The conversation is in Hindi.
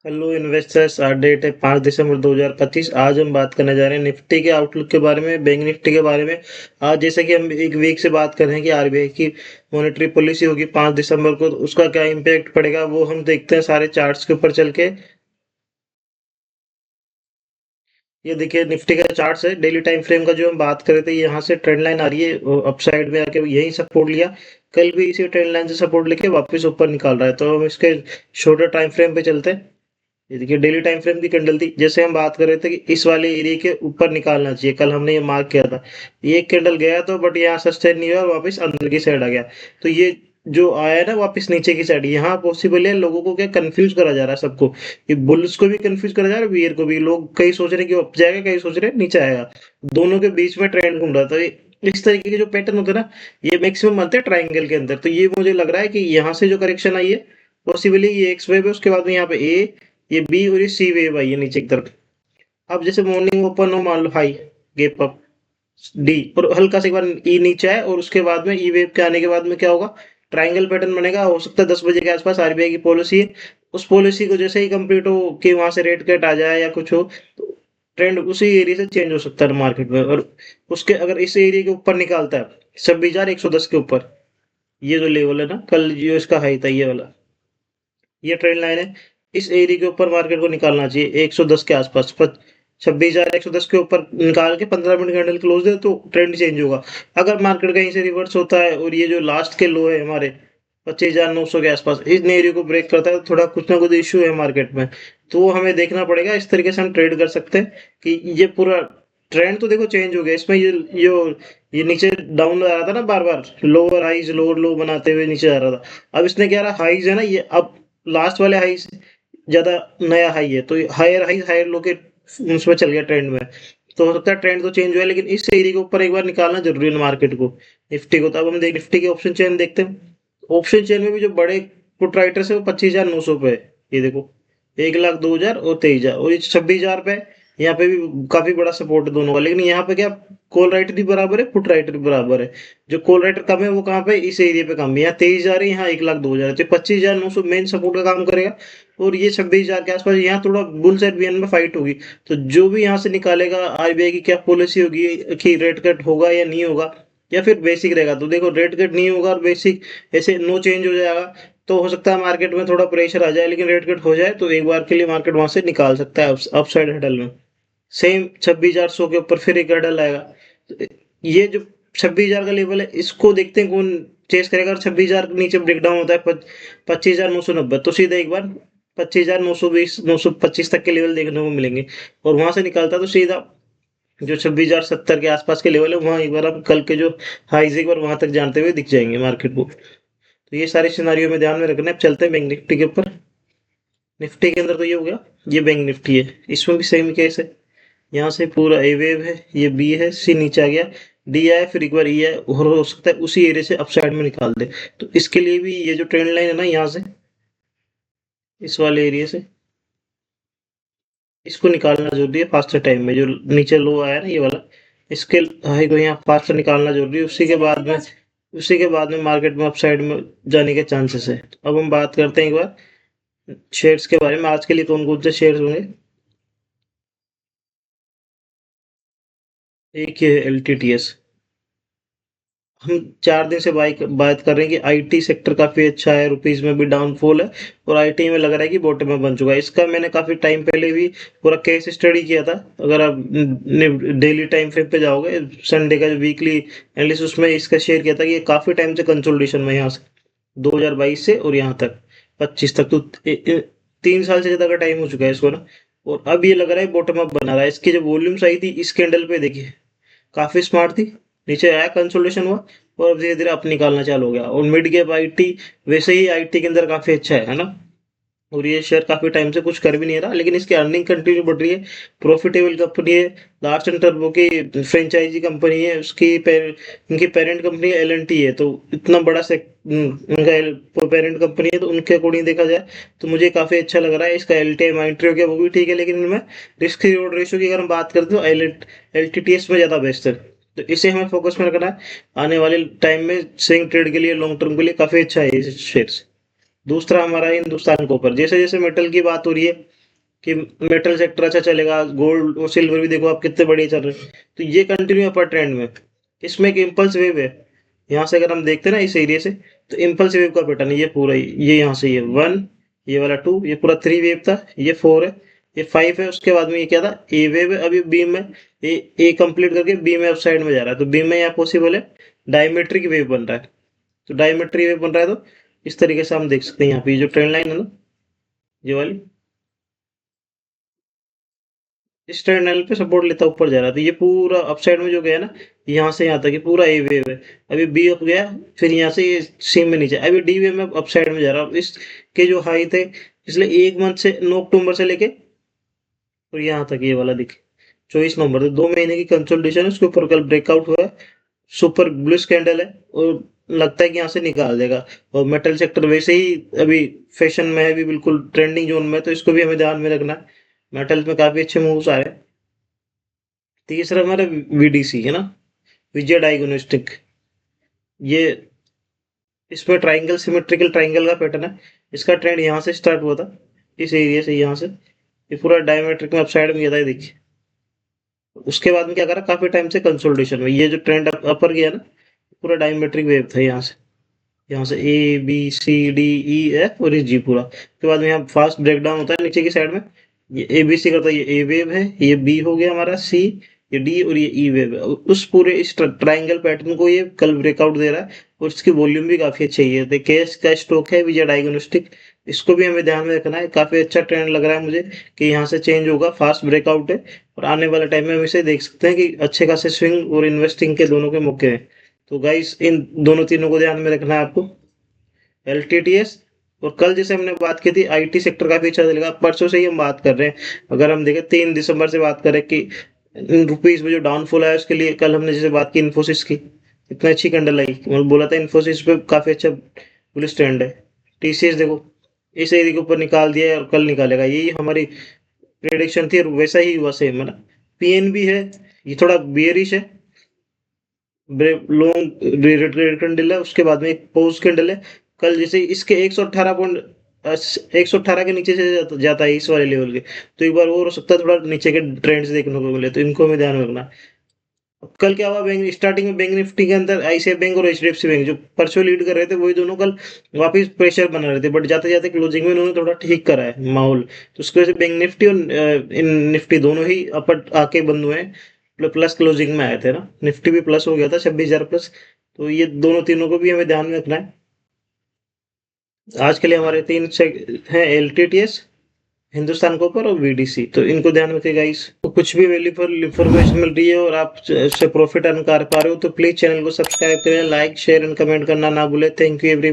हेलो इन्वेस्टर्स, आज डेट है 5 दिसंबर 2025। आज हम बात करने जा रहे हैं निफ्टी के आउटलुक के बारे में, बैंक निफ्टी के बारे में। आज जैसे कि हम एक वीक से बात कर रहे हैं कि आरबीआई की मॉनेटरी पॉलिसी होगी 5 दिसंबर को, तो उसका क्या इम्पैक्ट पड़ेगा वो हम देखते हैं सारे चार्ट्स के ऊपर चल के। ये देखिए निफ्टी का चार्ट है, डेली टाइम फ्रेम का जो हम बात कर रहे थे, यहाँ से ट्रेंड लाइन आ रही है, अपसाइड में आके यही सपोर्ट लिया। कल भी इसी ट्रेंड लाइन से सपोर्ट लेके वापस ऊपर निकाल रहा है, तो हम इसके शॉर्टर टाइम फ्रेम पे चलते हैं। ये देखिए डेली टाइम फ्रेम की कैंडल थी, जैसे हम बात कर रहे थे कि इस वाले एरिया के ऊपर निकालना चाहिए, कल हमने ये मार्क किया था। ये कैंडल गया तो बट यहाँ सस्टेन नहीं हुआ और वापस अंदर की साइड आ गया। तो ये जो आया है ना वापस नीचे की साइड, यहाँ पॉसिबल है लोगों को क्या कंफ्यूज करा जा रहा है सबको। ये बुल्स को भी कंफ्यूज करा जा रहा है, बियर को भी। लोग कई सोच रहे हैं कि ऊपर जाएगा, कई सोच रहे हैं नीचे आएगा। दोनों के बीच में ट्रेंड घूम रहा था। ये इस तरीके के जो पैटर्न होते हैं ना, ये मैक्सिमम बनते हैं ट्राइंगल के अंदर। तो ये मुझे लग रहा है कि यहाँ से जो करेक्शन आई है, पॉसिबली ये एक्स वेव है, उसके बाद में यहाँ पे ए, ये बी और ये सी वेव आई है नीचे की तरफ। अब जैसे मॉर्निंग ओपन हो, मान लो हाई, गैप अप, डी, और हल्का सा एक बार ई नीचे आए और उसके बाद में ई वेव के आने के बाद में क्या होगा, ट्रायंगल पैटर्न बनेगा। हो सकता है 10 बजे के आसपास, आरबीआई की पॉलिसी है, उस पॉलिसी को जैसे ही कंप्लीट हो कि वहां से रेट कट आ जाए या कुछ हो, तो ट्रेंड उसी एरिया से चेंज हो सकता है मार्केट में। और उसके अगर इस एरिया के ऊपर निकालता है 26,110 के ऊपर, ये जो लेवल है ना, कल जो इसका हाई था, ये वाला, ये ट्रेंड लाइन है। इस एरिया के ऊपर मार्केट को निकालना चाहिए 110 के आसपास। 26,110 के ऊपर निकाल के 15 मिनट कैंडल क्लोज दे तो ट्रेंड चेंज होगा। अगर मार्केट कहीं से रिवर्स होता है और ये जो लास्ट के लो है हमारे 25,900 के आसपास, इस एरिया को ब्रेक करता है, तो थोड़ा कुछ ना कुछ इश्यू है मार्केट में। तो वो हमें देखना पड़ेगा। इस तरीके से हम ट्रेड कर सकते हैं कि ये पूरा ट्रेंड तो देखो चेंज हो गया इसमें। ये नीचे डाउन आ रहा था ना, बार बार लोअर हाइज लोअर लो बनाते हुए नीचे आ रहा था। अब इसने क्या रहा, हाइज है ना ये, अब लास्ट वाले हाई से ज्यादा नया हाई है, तो हायर हाई हायर लो के उसमें चल गया ट्रेंड में। तो हो सकता है ट्रेंड तो चेंज हुआ है, लेकिन इस एरिया के ऊपर एक बार निकालना जरूरी है मार्केट को, निफ्टी को। तो अब हम देख निफ्टी के ऑप्शन चेन देखते हैं। ऑप्शन चेन में भी जो बड़े पुट राइटर्स है वो 25,900 पे है। ये देखो 1,02,000 और 23,000, और ये 26,000 पे है। यहाँ पे भी काफी बड़ा सपोर्ट है दोनों का, लेकिन यहाँ पे क्या, कॉल राइटर भी बराबर है, पुट राइटर भी बराबर है। जो कॉल राइटर कम है वो कहाँ पे, इस एरिया पे कम है। यहाँ 23,000 है, यहाँ 1,02,000 है, तो 25,900 मेन सपोर्ट का काम करेगा। और ये 26,000 के आसपास यहाँ थोड़ा बुल सेट बीएन में फाइट होगी। तो जो भी यहाँ से निकालेगा, आरबीआई की क्या पॉलिसी होगी कि रेट कट होगा या नहीं होगा, या फिर बेसिक रहेगा। तो देखो रेट कट नहीं होगा और बेसिक ऐसे नो चेंज हो जाएगा, तो हो सकता है मार्केट में थोड़ा प्रेशर आ जाए। लेकिन रेट कट हो जाए तो एक बार के लिए मार्केट वहां से निकाल सकता है अपसाइड हडल में। सेम 26,800 के ऊपर फिर एक हडल आएगा। तो ये जो 26,000 का लेवल है, इसको देखते हैं कौन चेस करेगा। और 26,000 के नीचे ब्रेक डाउन होता है 25,990, तो सीधा एक बार 25,920 925 तक के लेवल देखने को मिलेंगे। और वहां से निकलता है तो सीधा जो 26,070 के आसपास के लेवल है, वहां एक बार हम कल के जो हाईज एक बार वहां तक जानते हुए दिख जाएंगे मार्केट को। तो ये सारे सिनारियो में ध्यान में रखना है। अब चलते हैं बैंक निफ्टी के ऊपर। निफ्टी के अंदर तो ये हो गया, ये बैंक निफ्टी है, इसमें भी सेम केस है। यहाँ से पूरा ए वेव है, ये बी है, सी नीचे आ गया, डी आया, फिर एक बार ई आया, और हो सकता है उसी एरिया से अपसाइड में निकाल दे। तो इसके लिए भी ये जो ट्रेंड लाइन है ना, यहाँ से इस वाले एरिया से इसको निकालना जरूरी है फास्टर टाइम में। जो नीचे लो आया ना ये वाला, इसके हाई को यहाँ फास्टर निकालना जरूरी है। उसी के बाद में मार्केट में अपसाइड में जाने के चांसेस है। अब हम बात करते हैं एक बार शेयर्स के बारे में। आज के लिए कौन कौन से शेयर्स होंगे। एक ये है एल टी टी एस। हम 4 दिन से बात कर रहे हैं कि आईटी सेक्टर काफी अच्छा है, रुपीज में भी डाउनफॉल है, और आईटी में लग रहा है कि बॉटम में बन चुका है। इसका मैंने काफी टाइम पहले भी पूरा केस स्टडी किया था। अगर आप डेली टाइम फ्रेम पे जाओगे, संडे का जो वीकली एनालिसिस, उसमें इसका शेयर किया था कि ये काफी टाइम से कंसोलिडेशन में, यहाँ से 2022 से और यहाँ तक 25 तक, तो 3 साल से ज्यादा का टाइम हो चुका है इसको ना। और अब ये लग रहा है बॉटम अप बना रहा है। इसकी जो वॉल्यूम्स आई थी इस कैंडल पे देखिए, काफी स्मार्ट थी, नीचे आया, कंसोलिडेशन हुआ, और अब धीरे धीरे अप निकालना चालू हो गया। और मिड कैप आईटी, वैसे ही आईटी के अंदर काफी अच्छा है ना। और ये शेयर काफी टाइम से कुछ कर भी नहीं रहा, लेकिन इसकी अर्निंग कंटिन्यू बढ़ रही है, प्रॉफिटेबल कंपनी है। लार्ज एंड टर्बो की फ्रेंचाइजी कंपनी है, उनकी parent company L N T है। तो इतना बड़ा से उनका पेरेंट कंपनी है, तो उनके अकॉर्डिंग देखा जाए तो मुझे काफी अच्छा लग रहा है। इसका एल टी आई माइंट्री हो गया, वो भी ठीक है, लेकिन इनमें रिस्क रिवॉर्ड रेशियो की अगर हम बात करते हैं तो एल टी टी एस में ज्यादा बेस्ट है। तो इसे हमें फोकस में रखना है आने वाले टाइम में। स्विंग ट्रेड के लिए, लॉन्ग टर्म के लिए काफी अच्छा है ये शेयर। दूसरा हमारा हिंदुस्तान कॉपर। जैसे जैसे मेटल की बात हो रही है कि मेटल सेक्टर अच्छा चलेगा, गोल्ड और सिल्वर भी देखो आप कितने बढ़िया चल रहे हैं, तो ये कंटिन्यू अपर ट्रेंड में। इसमें एक इम्पल्स वेव है, यहाँ से अगर हम देखते हैं ना इस एरिया से, तो इम्पल्स वेव का पैटर्न है ये पूरा ये यहाँ से ये वन, ये वाला टू, ये पूरा थ्री वेव था, ये फोर है, ये फाइव है, उसके बाद में ये क्या था, ए वेव है। अभी बीम में ए कंप्लीट करके बीम में अपसाइड में जा रहा है, तो बीम में यहाँ पॉसिबल है डायमेट्रिक वेव बन रहा है। तो डायमेट्रिक वेव बन रहा है, तो इस तरीके से हम देख सकते हैं यहाँ पे जो ट्रेंड लाइन है ना, ये वाली, इस ट्रेंड लाइन पे सपोर्ट लेता ऊपर जा रहा था। ये पूरा अपसाइड में जो गया ना, यहाँ से यहाँ तक ये पूरा ए वेव है। अभी बी अप गया, फिर यहाँ से ये सी में नीचे, अभी डी वेव में अपसाइड में जा रहा है। इसके जो हाई थे पिछले एक मंथ से, 9 अक्टूबर से लेके और यहाँ तक ये वाला दिखे 24 नवंबर, तो 2 महीने की कंसोलिडेशन है। उसके ऊपर कल ब्रेकआउट हुआ है, सुपर ब्लू कैंडल है, और लगता है कि यहाँ से निकाल देगा। और मेटल सेक्टर वैसे ही अभी फैशन में है, अभी बिल्कुल ट्रेंडिंग जोन में है, तो इसको भी हमें ध्यान में रखना है। मेटल में काफी अच्छे मूव्स आ रहे हैं। तीसरा हमारा वीडीसी है ना, विजय डायग्नोस्टिक। ये इसमें ट्राइंगल, सिमेट्रिकल ट्राइंगल का पैटर्न है। इसका ट्रेंड यहाँ से स्टार्ट हुआ था, इस एरिया से, यहाँ से ये पूरा डायमेट्रिक में अपसाइड में गया था, ये देखिए। उसके बाद में क्या करा, काफी टाइम से कंसोलिडेशन में, ये जो ट्रेंड अपर गया ना, पूरा डायमेट्रिक वेव था यहाँ से A B C D E F और ये जी पूरा। उसके बाद में यहाँ फास्ट ब्रेक डाउन होता है नीचे की साइड में, ये ए बी सी करता है, ये ए वेव है, ये बी हो गया हमारा सी, ये डी और ये ई वेव है। उस पूरे इस ट्राइंगल पैटर्न को ये कल ब्रेकआउट दे रहा है, और इसकी वॉल्यूम भी काफी अच्छी है। देखिए इसका स्टॉक है विजय डायग्नोस्टिक, इसको भी हमें ध्यान में रखना है। काफी अच्छा ट्रेंड लग रहा है मुझे कि यहाँ से चेंज होगा, फास्ट ब्रेकआउट है, और आने वाले टाइम में हम इसे देख सकते हैं कि अच्छे खासे स्विंग और इन्वेस्टिंग के दोनों के मौके हैं। तो गाइस इन दोनों तीनों को ध्यान में रखना है आपको, एलटीटीएस। और कल जैसे हमने बात की थी आईटी सेक्टर का भी अच्छा चलेगा, परसों से ही हम बात कर रहे हैं। अगर हम देखें 3 दिसंबर से बात करें कि रुपीज में जो डाउनफॉल आया उसके लिए, कल हमने जैसे बात की इन्फोसिस की, इतना अच्छी कैंडल आई, मतलब बोला था इन्फोसिस पे काफी अच्छा बुलिश ट्रेंड है। टीसीएस देखो इस एरिया के ऊपर निकाल दिया है और कल निकालेगा, यही हमारी प्रेडिक्शन थी और वैसा ही हुआ सेम है ना। पीएनबी है, ये थोड़ा बियरिश है, लॉन्ग रेड कैंडल है, उसके बाद में एक पोज कैंडल है। कल जैसे इसके 118 पॉइंट 118 के नीचे से जाता है इस वाले लेवल के, तो एक बार और हो सकता है थोड़ा नीचे के ट्रेंड्स देखने को मिले, तो इनको हमें ध्यान में रखना। कल क्या हुआ, बैंक स्टार्टिंग में बैंक निफ्टी के अंदर आईसीआई बैंक और एचडीएफसी बैंक जो परसों लीड कर रहे थे, वही दोनों कल वापस प्रेशर बना रहे थे, बट जाते जाते क्लोजिंग में उन्होंने थोड़ा ठीक करा है माहौल। तो उसकी वजह से बैंक निफ्टी और इन निफ्टी दोनों ही अपर आके बंद हुए हैं, प्लस क्लोजिंग में आए थे ना, निफ्टी भी प्लस हो गया था 26,000 प्लस। तो ये दोनों तीनों को भी हमें ध्यान में रखना है। आज के लिए हमारे तीन हैं, एलटीटीएस, हिंदुस्तान कॉपर और वीडीसी, तो इनको ध्यान रखिएगा। इस तो कुछ भी वैल्यूएबल इंफॉर्मेशन मिल रही है और आप इससे प्रॉफिट अर्न कर पा रहे हो, तो प्लीज चैनल को सब्सक्राइब करें, लाइक शेयर एंड कमेंट करना ना भूलें। Thank you every